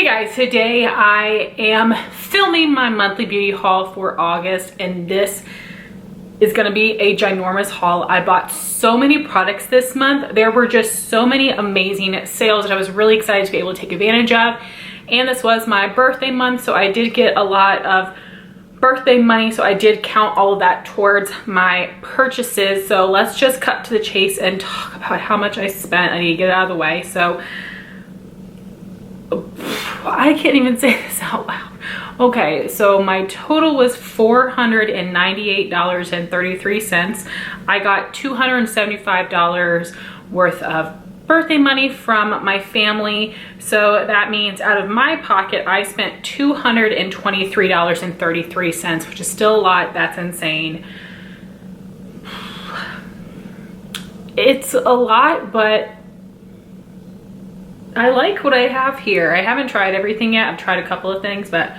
guys, today I am filming my monthly beauty haul for August, and this is gonna be a ginormous haul. I bought so many products this month. There were just so many amazing sales that I was really excited to be able to take advantage of. And this was my birthday month, so I did get a lot of birthday money, so I did count all of that towards my purchases. So let's just cut to the chase and talk about how much I spent. I need to get it out of the way. So I can't even say this out loud. Okay, so my total was $498.33. I got $275 worth of birthday money from my family. So that means out of my pocket, I spent $223.33, which is still a lot. That's insane. It's a lot, but I like what I have here. I haven't tried everything yet. I've tried a couple of things, but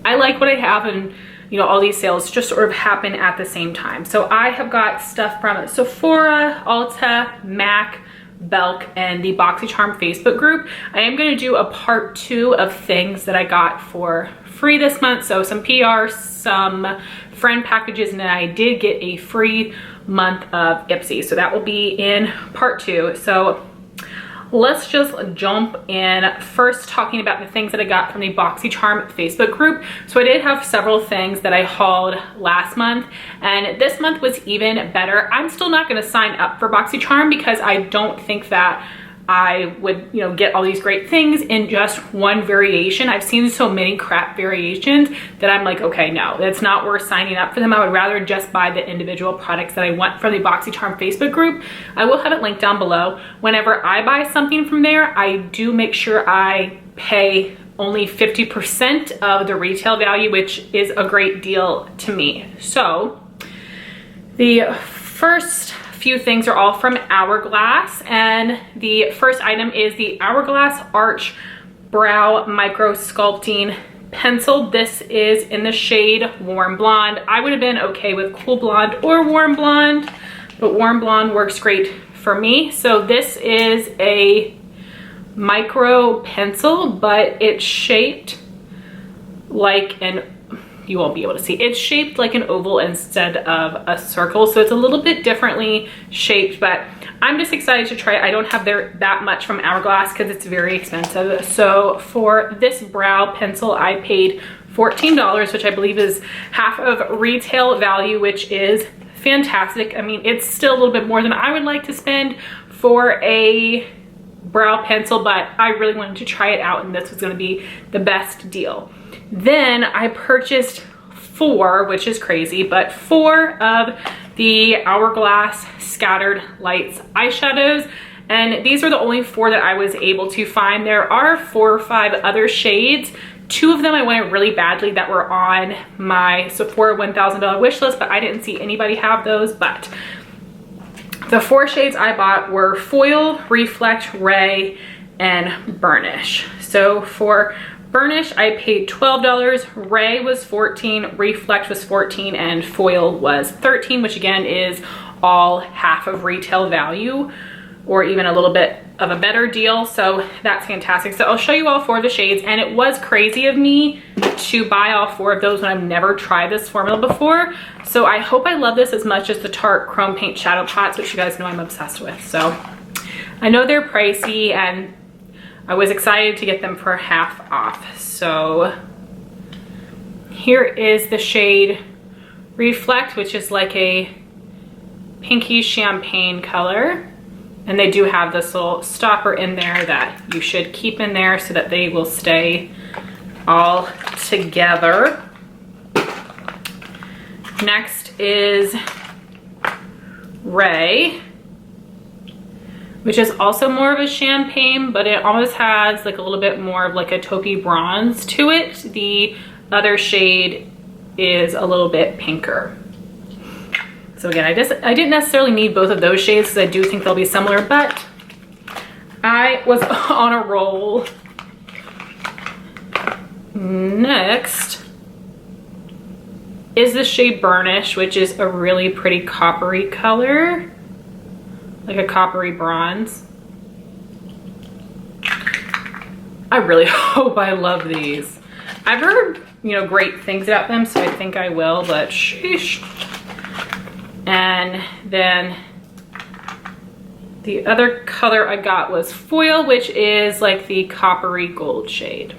I like what I have, and you know, all these sales just sort of happen at the same time. So I have got stuff from Sephora, Ulta, MAC, Belk, and the Boxycharm Facebook group. I am gonna do a part 2 of things that I got for free this month. So some PR, some friend packages, and then I did get a free month of Ipsy. So that will be in part 2. So let's just jump in, first talking about the things that I got from the Boxycharm Facebook group. So I did have several things that I hauled last month, and this month was even better. I'm still not gonna sign up for Boxycharm because I don't think that I would, you know, get all these great things in just one variation. I've seen so many crap variations that I'm like, okay, no, it's not worth signing up for them. I would rather just buy the individual products that I want from the Boxycharm Facebook group. I will have it linked down below. Whenever I buy something from there, I do make sure I pay only 50% of the retail value, which is a great deal to me. So the first few things are all from Hourglass, and the first item is the Hourglass Arch Brow Micro Sculpting Pencil. This is in the shade Warm Blonde. I would have been okay with Cool Blonde or Warm Blonde, but Warm Blonde works great for me. So this is a micro pencil, but it's shaped like an, you won't be able to see, it's shaped like an oval instead of a circle, so it's a little bit differently shaped, but I'm just excited to try it. I don't have that much from Hourglass because it's very expensive. So for this brow pencil, I paid $14, which I believe is half of retail value, which is fantastic. I mean, it's still a little bit more than I would like to spend for a brow pencil, but I really wanted to try it out, and this was going to be the best deal. Then I purchased 4, which is crazy, but 4 of the Hourglass Scattered Lights eyeshadows, and these are the only 4 that I was able to find. There are 4 or 5 other shades. 2 of them I wanted really badly that were on my Sephora $1,000 wish list, but I didn't see anybody have those. But the 4 shades I bought were Foil, Reflect, Ray, and Burnish. So for Burnish, I paid $12, Ray was $14, Reflect was $14, and Foil was $13, which again is all half of retail value, or even a little bit of a better deal. So that's fantastic. So I'll show you all 4 of the shades, and it was crazy of me to buy all 4 of those when I've never tried this formula before. So I hope I love this as much as the Tarte Chrome Paint Shadow Pots, which you guys know I'm obsessed with. So I know they're pricey, and I was excited to get them for half off. So here is the shade Reflect, which is like a pinky champagne color. And they do have this little stopper in there that you should keep in there so that they will stay all together. Next is Ray, which is also more of a champagne, but it almost has like a little bit more of like a taupey bronze to it. The other shade is a little bit pinker. So again, I didn't necessarily need both of those shades because I do think they'll be similar, but I was on a roll. Next is the shade Burnish, which is a really pretty coppery color, like a coppery bronze. I really hope I love these. I've heard, you know, great things about them, so I think I will, but sheesh. And then the other color I got was Foil, which is like the coppery gold shade.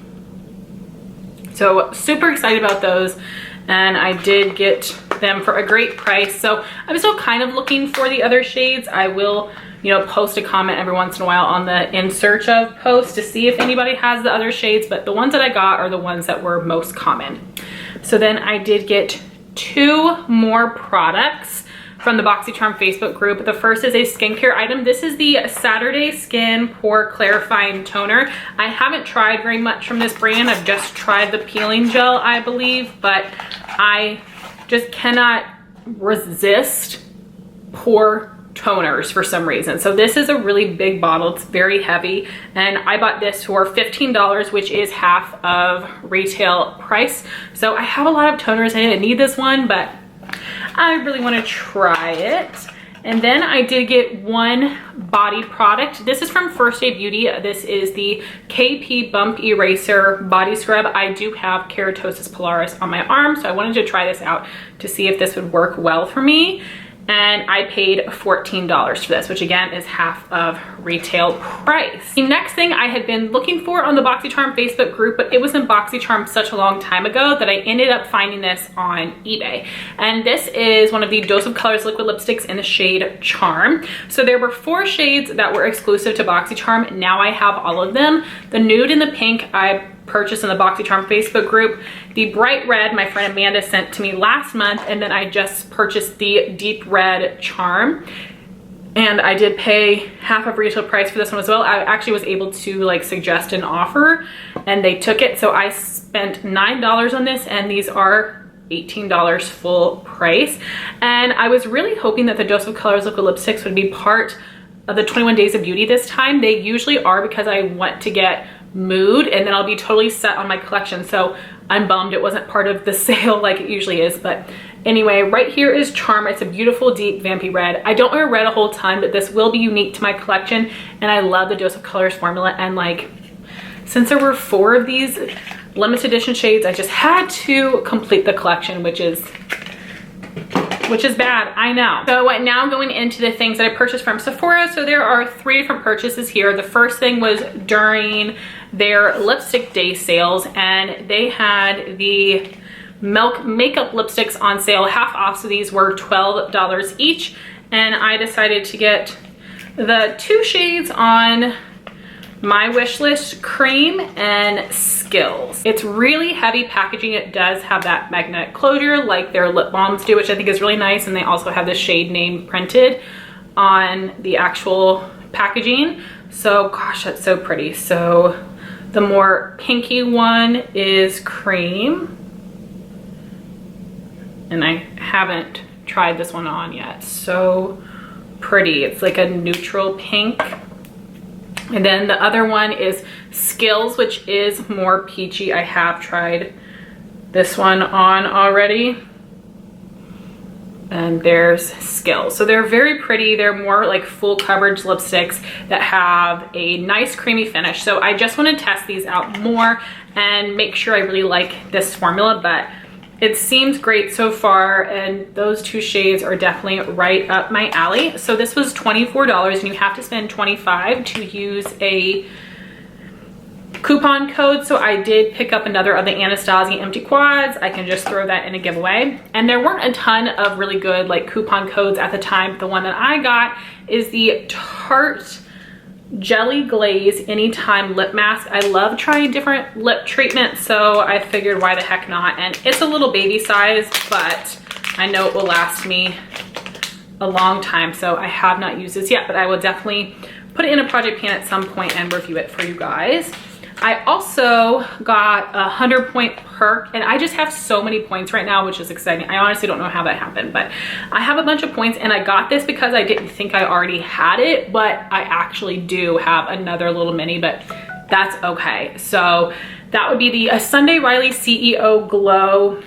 So super excited about those, and I did get them for a great price. So I'm still kind of looking for the other shades. I will, you know, post a comment every once in a while on the in search of post to see if anybody has the other shades, but the ones that I got are the ones that were most common. So then I did get 2 more products from the Boxycharm Facebook group. The first is a skincare item. This is the Saturday Skin Pore Clarifying Toner. I haven't tried very much from this brand. I've just tried the peeling gel, I believe, but I just cannot resist pore toners for some reason. So this is a really big bottle. It's very heavy, and I bought this for $15, which is half of retail price. So I have a lot of toners. I didn't need this one, but I really want to try it. And then I did get 1 body product. This is from First Aid Beauty. This is the KP Bump Eraser Body Scrub. I do have keratosis pilaris on my arm, so I wanted to try this out to see if this would work well for me. And I paid $14 for this, which again is half of retail price. The next thing I had been looking for on the Boxycharm Facebook group, but it was in Boxycharm such a long time ago that I ended up finding this on eBay. And this is one of the Dose of Colors liquid lipsticks in the shade Charm. So there were 4 shades that were exclusive to Boxycharm. Now I have all of them. The nude and the pink I purchased in the Boxycharm Facebook group. The bright red my friend Amanda sent to me last month, and then I just purchased the deep red Charm, and I did pay half of retail price for this one as well. I actually was able to like suggest an offer and they took it, so I spent $9 on this, and these are $18 full price. And I was really hoping that the Dose of Colors liquid lipsticks would be part of the 21 Days of Beauty this time. They usually are, because I want to get Mood and then I'll be totally set on my collection. So I'm bummed it wasn't part of the sale like it usually is. But anyway, right here is Charm. It's a beautiful deep vampy red. I don't wear red a whole ton, but this will be unique to my collection, and I love the Dose of Colors formula. And like, since there were 4 of these limited edition shades, I just had to complete the collection, which is bad, I know. So now going into the things that I purchased from Sephora. So there are 3 different purchases here. The first thing was during their lipstick day sales, and they had the Milk makeup lipsticks on sale, half off. So these were $12 each, and I decided to get the 2 shades on my wish list, Cream and Skillz. It's really heavy packaging. It does have that magnetic closure like their lip balms do, which I think is really nice. And they also have the shade name printed on the actual packaging. So gosh, that's so pretty. So the more pinky one is Cream, and I haven't tried this one on yet. So pretty. It's like a neutral pink. And then the other one is Skillz, which is more peachy. I have tried this one on already. And there's Skillz. So they're very pretty. They're more like full coverage lipsticks that have a nice creamy finish. So I just want to test these out more and make sure I really like this formula, but it seems great so far, and those 2 shades are definitely right up my alley. So this was $24, and you have to spend $25 to use a coupon code. So I did pick up another of the Anatasia empty quads. I can just throw that in a giveaway. And there weren't a ton of really good like coupon codes at the time. The one that I got is the Tarte Jelly Glaze Anytime Lip Mask. I love trying different lip treatments, so I figured why the heck not. And it's a little baby size, but I know it will last me a long time. So I have not used this yet, but I will definitely put it in a project pan at some point and review it for you guys. I also got a 100-point perk, and I just have so many points right now, which is exciting. I honestly don't know how that happened, but I have a bunch of points, and I got this because I didn't think I already had it, but I actually do have another little mini, but that's okay. So that would be the Sunday Riley CEO Glow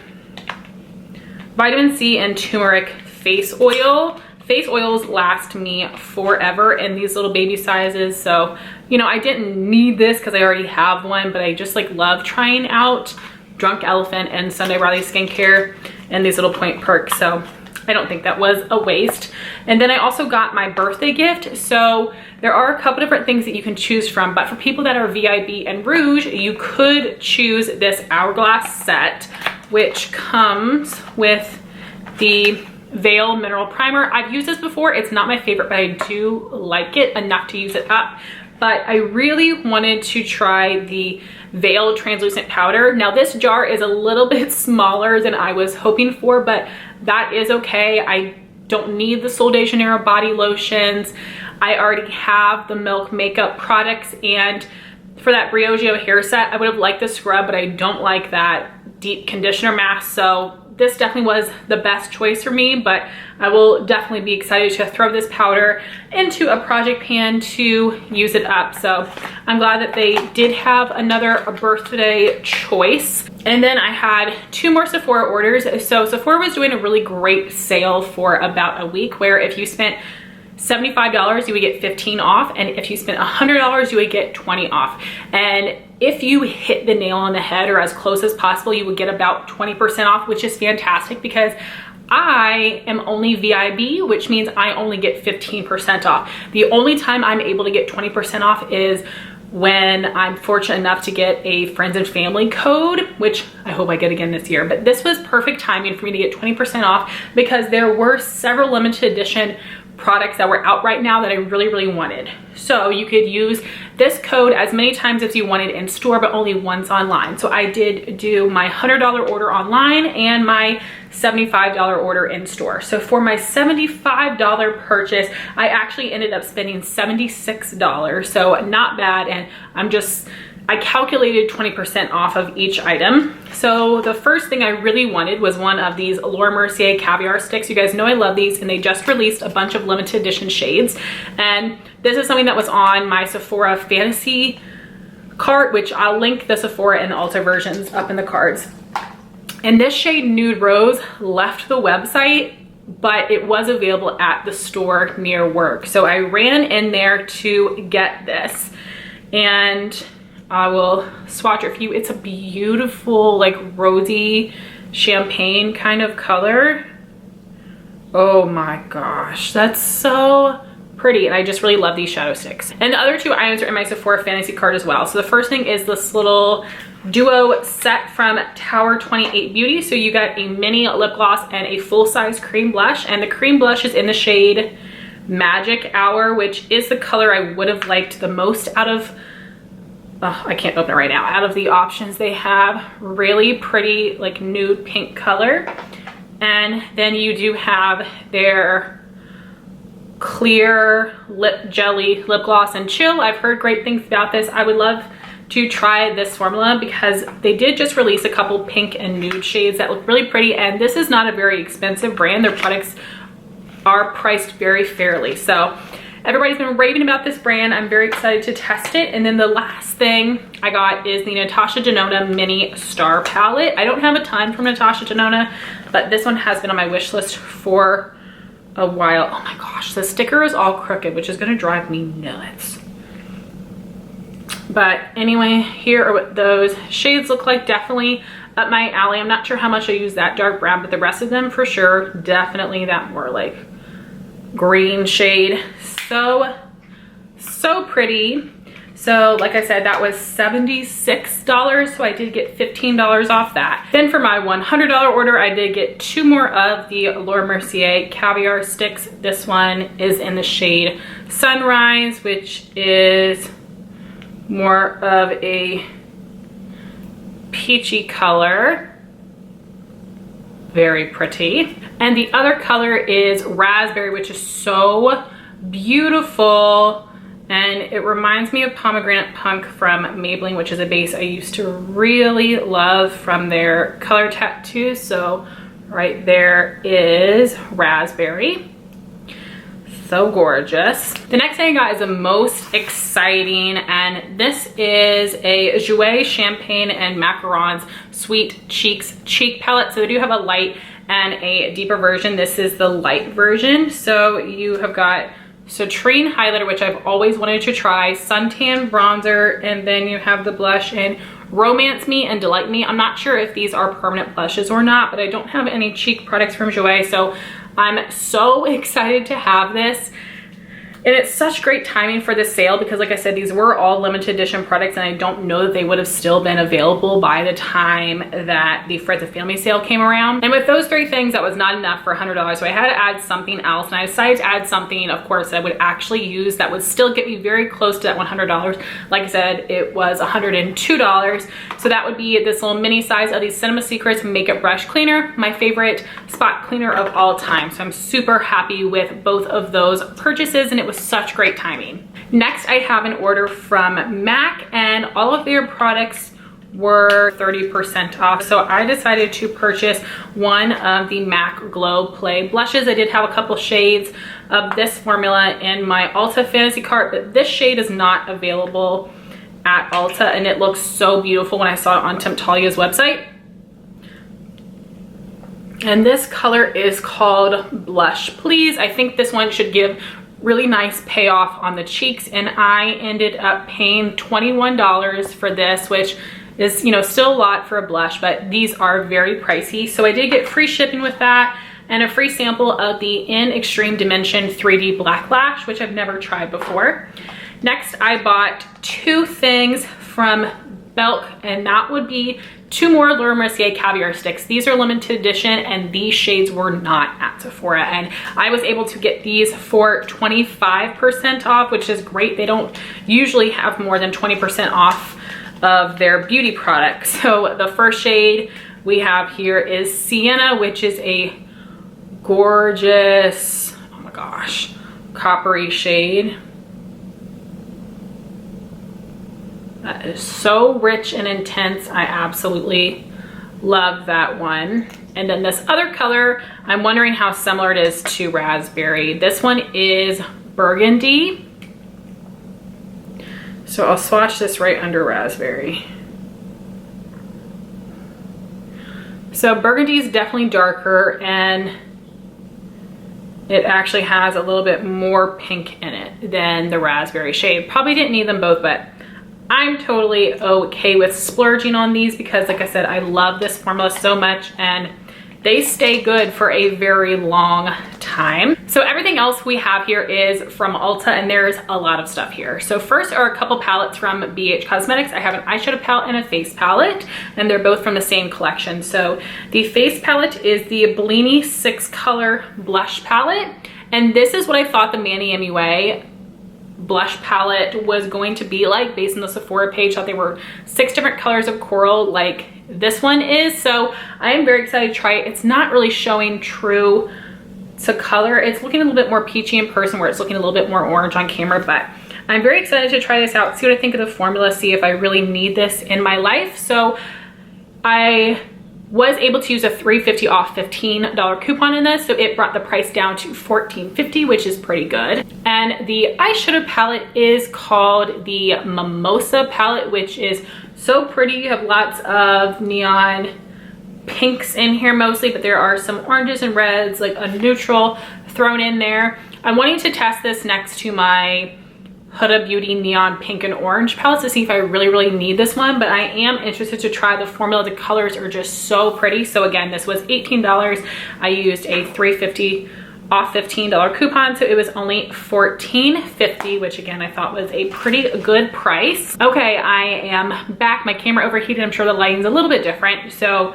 Vitamin C and Turmeric Face Oil. Face oils last me forever in these little baby sizes, so you know, I didn't need this because I already have one, but I just like love trying out Drunk Elephant and Sunday Riley Skincare and these little point perks. So I don't think that was a waste. And then I also got my birthday gift. So there are a couple different things that you can choose from, but for people that are VIB and Rouge, you could choose this Hourglass set, which comes with the Veil Mineral Primer. I've used this before. It's not my favorite, but I do like it enough to use it up. But I really wanted to try the Veil Translucent Powder. Now this jar is a little bit smaller than I was hoping for, but that is okay. I don't need the Sol de Janeiro body lotions. I already have the Milk makeup products, and for that Briogeo hair set, I would have liked the scrub, but I don't like that deep conditioner mask. So this definitely was the best choice for me, but I will definitely be excited to throw this powder into a project pan to use it up. So I'm glad that they did have another birthday choice. And then I had 2 more Sephora orders. So Sephora was doing a really great sale for about a week, where if you spent $75, you would get 15 off, and if you spent $100, you would get 20 off. And if you hit the nail on the head or as close as possible, you would get about 20% off, which is fantastic because I am only VIB, which means I only get 15% off. The only time I'm able to get 20% off is when I'm fortunate enough to get a friends and family code, which I hope I get again this year. But this was perfect timing for me to get 20% off because there were several limited edition products that were out right now that I really wanted. So you could use this code as many times as you wanted in store, but only once online. So I did do my $100 order online and my $75 order in store. So for my $75 purchase, I actually ended up spending $76. So not bad. And I calculated 20% off of each item. So the first thing I really wanted was one of these Laura Mercier Caviar sticks. You guys know I love these, and they just released a bunch of limited edition shades. And this is something that was on my Sephora fantasy cart, which I'll link the Sephora and the Ulta versions up in the cards. And this shade Nude Rose left the website, but it was available at the store near work. So I ran in there to get this, and I will swatch it for you. It's a beautiful, like rosy champagne kind of color. Oh my gosh, that's so pretty. And I just really love these shadow sticks. And the other 2 items are in my Sephora fantasy cart as well. So the first thing is this little duo set from Tower 28 Beauty. So you got a mini lip gloss and a full-size cream blush. And the cream blush is in the shade Magic Hour, which is the color I would have liked the most out of I can't open it right now. Out of the options they have, really pretty like nude pink color. And then you do have their clear lip jelly lip gloss and chill. I've heard great things about this. I would love to try this formula because they did just release a couple pink and nude shades that look really pretty, and this is not a very expensive brand. Their products are priced very fairly. So everybody's been raving about this brand. I'm very excited to test it. And then the last thing I got is the Natasha Denona Mini Star Palette. I don't have a ton from Natasha Denona, but this one has been on my wish list for a while. Oh my gosh, the sticker is all crooked, which is gonna drive me nuts. But anyway, here are what those shades look like. Definitely up my alley. I'm not sure how much I use that dark brown, but the rest of them for sure, definitely that more like green shade. So pretty. So like I said, that was $76, so I did get $15 off that. Then for my $100 order, I did get 2 more of the Laura Mercier Caviar sticks. This one is in the shade Sunrise, which is more of a peachy color. Very pretty. And the other color is Raspberry, which is so beautiful, and it reminds me of Pomegranate Punk from Maybelline, which is a base I used to really love from their color tattoo. So right there is Raspberry. So gorgeous. The next thing I got is the most exciting, and this is a Jouer Champagne and Macarons Sweet Cheeks cheek palette. So they do have a light and a deeper version. This is the light version. So you have got citrine highlighter, which I've always wanted to try, suntan bronzer, and then you have the blush in Romance Me and Delight Me. I'm not sure if these are permanent blushes or not, but I don't have any cheek products from Jouer, so I'm so excited to have this. And it's such great timing for this sale because, like I said, these were all limited edition products, and I don't know that they would have still been available by the time that the Friends and Family sale came around. And with those three things, that was not enough for $100. So I had to add something else, and I decided to add something, of course, that I would actually use that would still get me very close to that $100. Like I said, it was $102. So that would be this little mini size of the Cinema Secrets Makeup Brush Cleaner, my favorite spot cleaner of all time. So I'm super happy with both of those purchases, and it was such great timing. Next, I have an order from MAC, and all of their products were 30% off. So I decided to purchase one of the MAC Glow Play blushes. I did have a couple shades of this formula in my Ulta Fantasy Cart, but this shade is not available at Ulta, and it looks so beautiful when I saw it on Temptalia's website. And this color is called Blush Please. I think this one should give really nice payoff on the cheeks, and I ended up paying $21 for this, which is, you know, still a lot for a blush, but these are very pricey. So I did get free shipping with that and a free sample of the In Extreme Dimension 3D Black Lash, which I've never tried before. Next, I bought two things from Belk, and that would be two more Mercier Caviar sticks. These are limited edition, and these shades were not at Sephora, and I was able to get these for 25% off, which is great. They don't usually have more than 20% off of their beauty products. So the first shade we have here is Sienna, which is a gorgeous, oh my gosh, coppery shade. That is so rich and intense. I absolutely love that one. And then this other color, I'm wondering how similar it is to Raspberry. This one is Burgundy. So I'll swatch this right under Raspberry. So Burgundy is definitely darker, and it actually has a little bit more pink in it than the Raspberry shade. Probably didn't need them both, but I'm totally okay with splurging on these because, like I said, I love this formula so much, and they stay good for a very long time. So everything else we have here is from Ulta, and there's a lot of stuff here. So first are a couple palettes from BH Cosmetics. I have an eyeshadow palette and a face palette, and they're both from the same collection. So the face palette is the Bellini 6-color blush palette, and this is what I thought the Manny MUA blush palette was going to be like based on the Sephora page. I thought they were 6 different colors of coral like this one is. So I am very excited to try it. It's not really showing true to color. It's looking a little bit more peachy in person, where it's looking a little bit more orange on camera, but I'm very excited to try this out, see what I think of the formula, see if I really need this in my life. So I was able to use a $3.50 off $15 coupon in this, so it brought the price down to $14.50, which is pretty good. And the eyeshadow palette is called the Mimosa palette, which is so pretty. You have lots of neon pinks in here mostly, but there are some oranges and reds, like a neutral thrown in there. I'm wanting to test this next to my Huda Beauty neon pink and orange palettes to see if I really need this one, but I am interested to try the formula. The colors are just so pretty. So again, this was $18. I used a $3.50 off $15 coupon, so it was only $14.50, which again I thought was a pretty good price. Okay, I am back. My camera overheated. I'm sure the lighting's a little bit different. So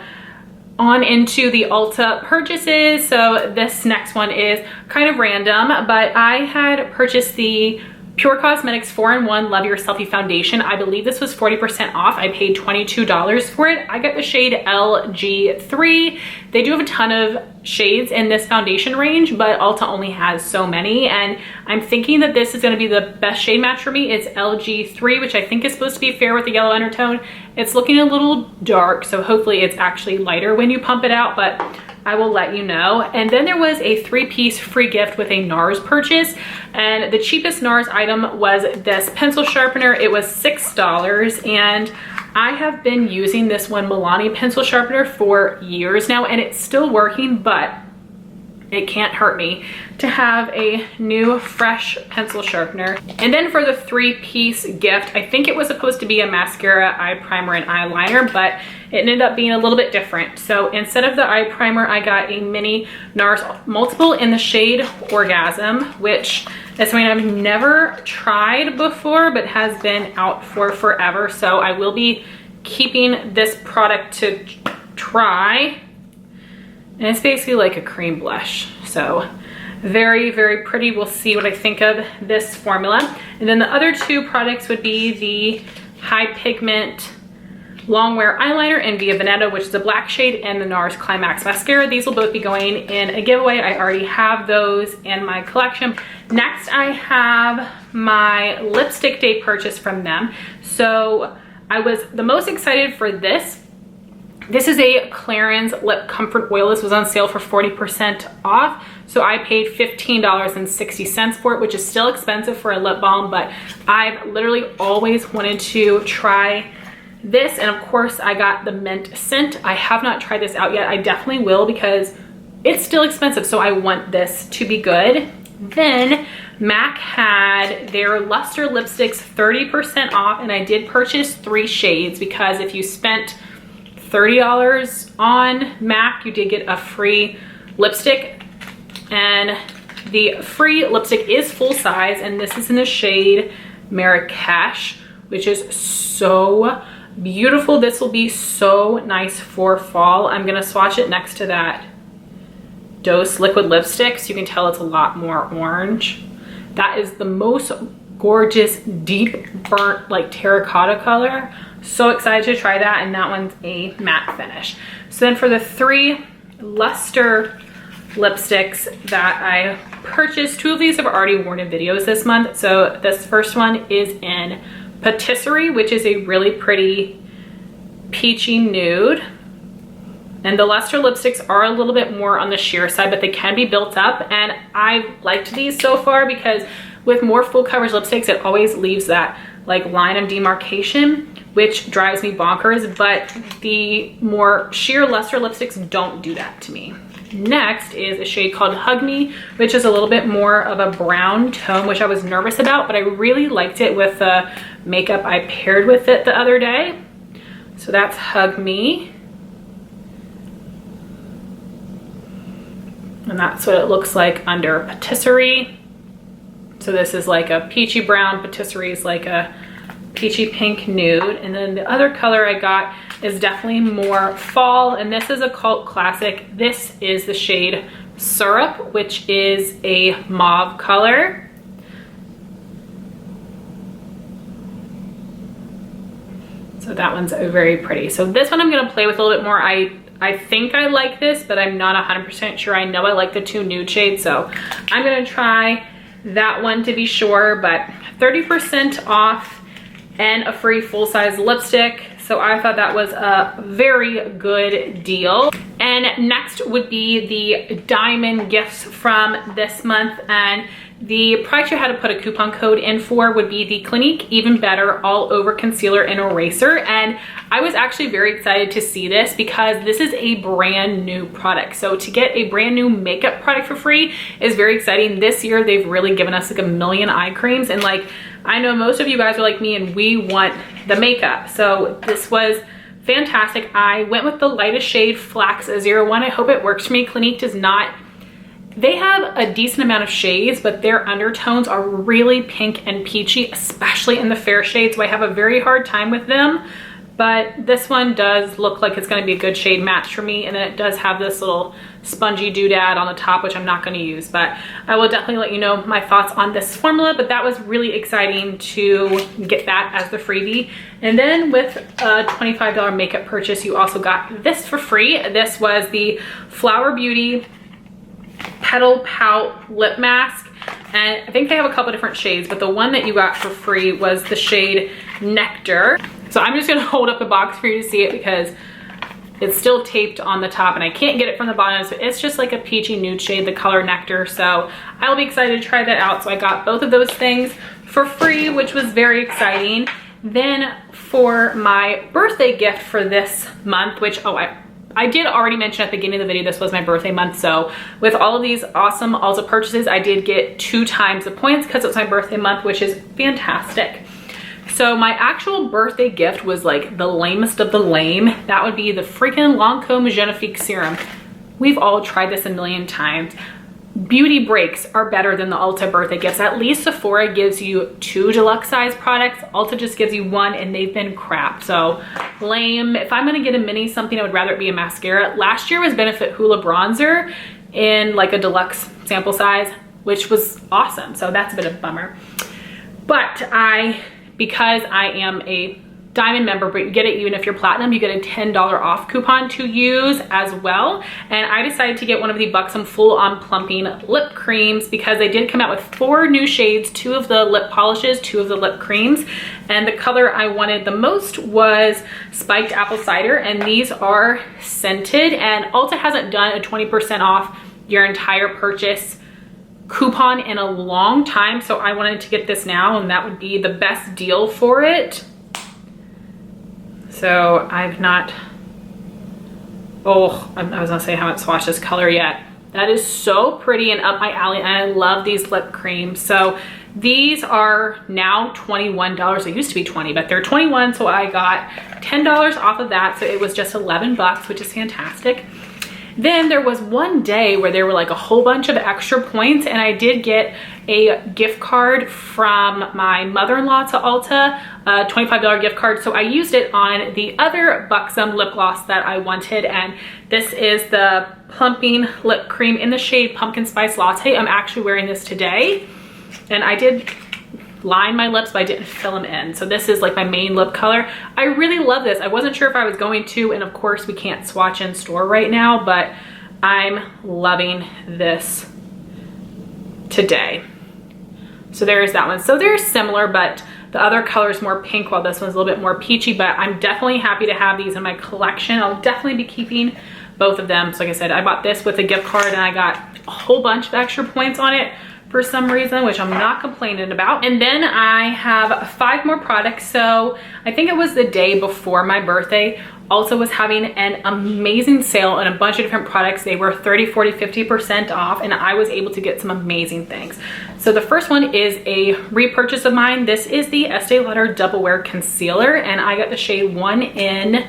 on into the Ulta purchases. So this next one is kind of random, but I had purchased the Pure Cosmetics 4-in-1 Love Your Selfie Foundation. I believe this was 40% off. I paid $22 for it. I got the shade LG3. They do have a ton of shades in this foundation range, but Ulta only has so many, and I'm thinking that this is going to be the best shade match for me. It's LG3, which I think is supposed to be fair with the yellow undertone. It's looking a little dark, so hopefully it's actually lighter when you pump it out, but I will let you know. And then there was a 3-piece free gift with a NARS purchase, and the cheapest NARS item was this pencil sharpener. It was $6, and I have been using this one Milani pencil sharpener for years now, and it's still working, but it can't hurt me to have a new fresh pencil sharpener. And then for the 3-piece gift, I think it was supposed to be a mascara, eye primer, and eyeliner, but it ended up being a little bit different. So instead of the eye primer, I got a mini NARS multiple in the shade Orgasm, which is something I've never tried before, but has been out for forever. So I will be keeping this product to try. And it's basically like a cream blush. So very, very pretty. We'll see what I think of this formula. And then the other 2 products would be the High Pigment Long Wear Eyeliner in Via Veneta, which is a black shade, and the NARS Climax Mascara. These will both be going in a giveaway. I already have those in my collection. Next, I have my lipstick day purchase from them. So I was the most excited for this. This is a Clarins Lip Comfort Oil. This was on sale for 40% off. So I paid $15.60 for it, which is still expensive for a lip balm, but I've literally always wanted to try this. And of course I got the mint scent. I have not tried this out yet. I definitely will because it's still expensive. So I want this to be good. Then MAC had their Luster lipsticks 30% off, and I did purchase 3 shades because if you spent $30 on MAC, you did get a free lipstick, and the free lipstick is full size, and this is in the shade Marrakesh, which is so beautiful. This will be so nice for fall. I'm gonna swatch it next to that Dose liquid lipstick so you can tell it's a lot more orange. That is the most gorgeous deep burnt like terracotta color. So excited to try that, and that one's a matte finish. So then for the 3 Luster lipsticks that I purchased, 2 of these have already worn in videos this month. So this first one is in Patisserie, which is a really pretty peachy nude. And the Luster lipsticks are a little bit more on the sheer side, but they can be built up. And I've liked these so far because with more full coverage lipsticks, it always leaves that like line of demarcation, which drives me bonkers. But the more sheer Luster lipsticks don't do that to me. Next is a shade called Hug Me, which is a little bit more of a brown tone, which I was nervous about, but I really liked it with the makeup I paired with it the other day. So that's Hug Me. And that's what it looks like under Patisserie. So this is like a peachy brown, Patisserie is like a peachy pink nude. And then the other color I got is definitely more fall, and this is a cult classic. This is the shade Syrup, which is a mauve color. So that one's very pretty. So this one I'm gonna play with a little bit more. I think I like this, but I'm not 100% sure. I know I like the 2 nude shades, so I'm gonna try that one to be sure. But 30% off and a free full-size lipstick. So I thought that was a very good deal. And next would be the diamond gifts from this month. And the product you had to put a coupon code in for would be the Clinique Even Better All Over Concealer and Eraser. And I was actually very excited to see this because this is a brand new product. So to get a brand new makeup product for free is very exciting. This year, they've really given us like a million eye creams, and like, I know most of you guys are like me and we want the makeup. So this was fantastic. I went with the lightest shade Flax 01. I hope it works for me. Clinique does not, they have a decent amount of shades, but their undertones are really pink and peachy, especially in the fair shades. So I have a very hard time with them. But this one does look like it's going to be a good shade match for me. And then it does have this little spongy doodad on the top, which I'm not going to use. But I will definitely let you know my thoughts on this formula. But that was really exciting to get that as the freebie. And then with a $25 makeup purchase, you also got this for free. This was the Flower Beauty Petal Pout Lip Mask. And I think they have a couple different shades, but the one that you got for free was the shade Nectar. So I'm just gonna hold up the box for you to see it because it's still taped on the top and I can't get it from the bottom. So it's just like a peachy nude shade, the color Nectar. So I'll be excited to try that out. So I got both of those things for free, which was very exciting. Then for my birthday gift for this month, which, oh, I did already mention at the beginning of the video, this was my birthday month. So with all of these awesome Ulta purchases, I did get 2 times the points because it was my birthday month, which is fantastic. So my actual birthday gift was like the lamest of the lame. That would be the freaking Lancome Genifique serum. We've all tried this a million times. Beauty breaks are better than the Ulta birthday gifts. At least Sephora gives you 2 deluxe size products. Ulta just gives you 1 and they've been crap. So lame. If I'm gonna get a mini something, I would rather it be a mascara. Last year was Benefit Hoola bronzer in like a deluxe sample size, which was awesome. So that's a bit of a bummer. But because I am a diamond member, but you get it even if you're platinum, you get a $10 off coupon to use as well. And I decided to get one of the Buxom full on plumping lip creams because they did come out with 4 new shades, 2 of the lip polishes, 2 of the lip creams. And the color I wanted the most was Spiked Apple Cider, and these are scented, and Ulta hasn't done a 20% off your entire purchase coupon in a long time. So I wanted to get this now, and that would be the best deal for it. So I've not, I was gonna say I haven't swatched this color yet. That is so pretty and up my alley, and I love these lip creams. So these are now $21. They used to be 20, but they're 21, so I got $10 off of that. So it was just 11 bucks, which is fantastic. Then there was one day where there were like a whole bunch of extra points, and I did get a gift card from my mother-in-law to Ulta, a $25 gift card. So I used it on the other Buxom lip gloss that I wanted, and this is the plumping lip cream in the shade Pumpkin Spice Latte. I'm actually wearing this today, and I did line my lips, but I didn't fill them in. So this is like my main lip color. I really love this. I wasn't sure if I was going to, and of course we can't swatch in store right now, but I'm loving this today. So there's that one. So they're similar, but the other color is more pink while this one's a little bit more peachy, but I'm definitely happy to have these in my collection. I'll definitely be keeping both of them. So like I said, I bought this with a gift card and I got a whole bunch of extra points on it for some reason, which I'm not complaining about. And then I have 5 more products. So I think it was the day before my birthday, Ulta was having an amazing sale on a bunch of different products. They were 30, 40, 50% off, and I was able to get some amazing things. So the first one is a repurchase of mine. This is the Estee Lauder Double Wear Concealer, and I got the shade 1 in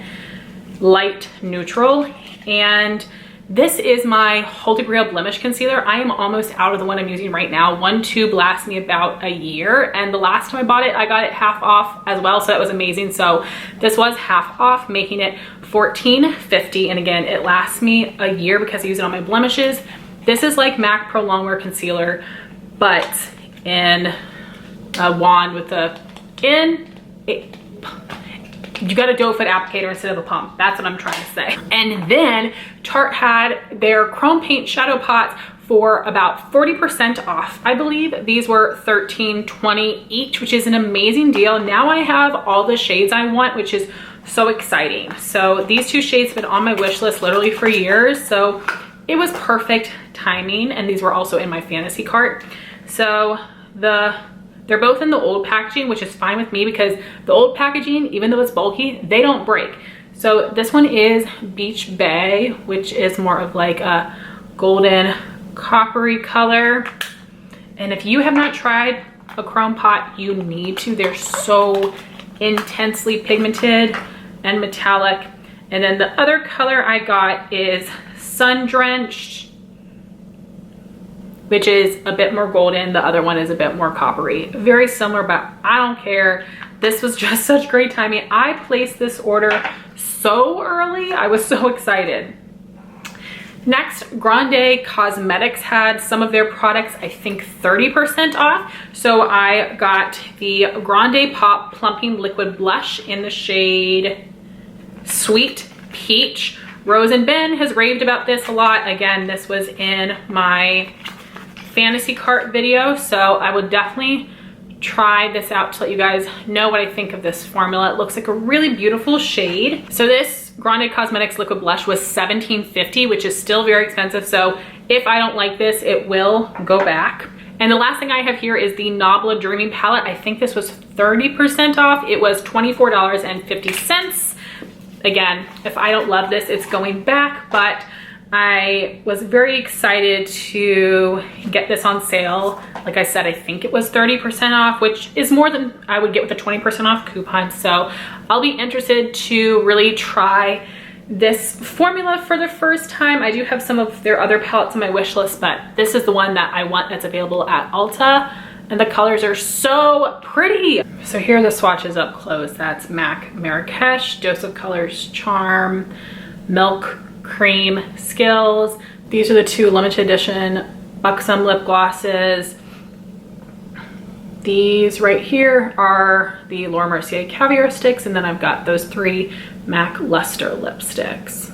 Light Neutral. And this is my Holy Grail Blemish Concealer. I am almost out of the one I'm using right now. One tube lasts me about a year, and the last time I bought it, I got it half off as well, so that was amazing. So this was half off, making it $14.50, and again, it lasts me a year because I use it on my blemishes. This is like MAC Pro Longwear Concealer, but in a wand with you got a doe foot applicator instead of a pump. That's what I'm trying to say. And then Tarte had their chrome paint shadow pots for about 40% off. I believe these were $13.20 each, which is an amazing deal. Now I have all the shades I want, which is so exciting. So these 2 shades have been on my wish list literally for years. So it was perfect timing. And these were also in my fantasy cart. So they're both in the old packaging, which is fine with me because the old packaging, even though it's bulky, they don't break. So this one is Beach Bay, which is more of like a golden coppery color. And if you have not tried a chrome pot, you need to. They're so intensely pigmented and metallic. And then the other color I got is Sun Drenched, which is a bit more golden. The other one is a bit more coppery. Very similar, but I don't care. This was just such great timing. I placed this order so early. I was so excited. Next, Grande Cosmetics had some of their products, I think 30% off. So I got the Grande Pop Plumping Liquid Blush in the shade Sweet Peach. Rose and Ben has raved about this a lot. Again, this was in my fantasy cart video, so I would definitely try this out to let you guys know what I think of this formula. It looks like a really beautiful shade. So this Grande Cosmetics liquid blush was $17.50, which is still very expensive, so if I don't like this, it will go back. And the last thing I have here is the Nabla Dreaming Palette. I think this was 30% off. It was $24.50. again, if I don't love this, it's going back, but I was very excited to get this on sale. Like I said, I think it was 30% off, which is more than I would get with a 20% off coupon. So I'll be interested to really try this formula for the first time. I do have some of their other palettes on my wish list, but this is the one that I want that's available at Ulta. And the colors are so pretty. So here are the swatches up close. That's MAC Marrakesh, Dose of Colors Charm, Milk Cream, Skillz. These are the 2 limited edition Buxom lip glosses. These right here are the Laura Mercier Caviar sticks, and then I've got those 3 MAC Luster lipsticks.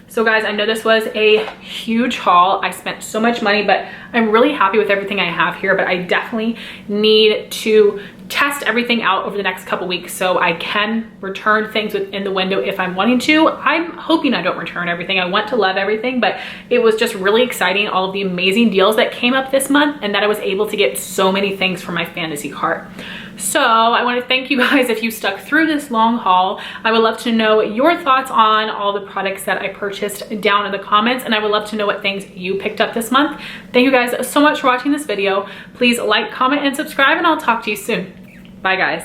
So guys, I know this was a huge haul. I spent so much money, but I'm really happy with everything I have here, but I definitely need to test everything out over the next couple weeks so I can return things within the window if I'm wanting to. I'm hoping I don't return everything. I want to love everything, but it was just really exciting, all of the amazing deals that came up this month, and that I was able to get so many things for my fantasy cart. So I want to thank you guys if you stuck through this long haul. I would love to know your thoughts on all the products that I purchased down in the comments, and I would love to know what things you picked up this month. Thank you guys so much for watching this video. Please like, comment, and subscribe, and I'll talk to you soon. Bye guys.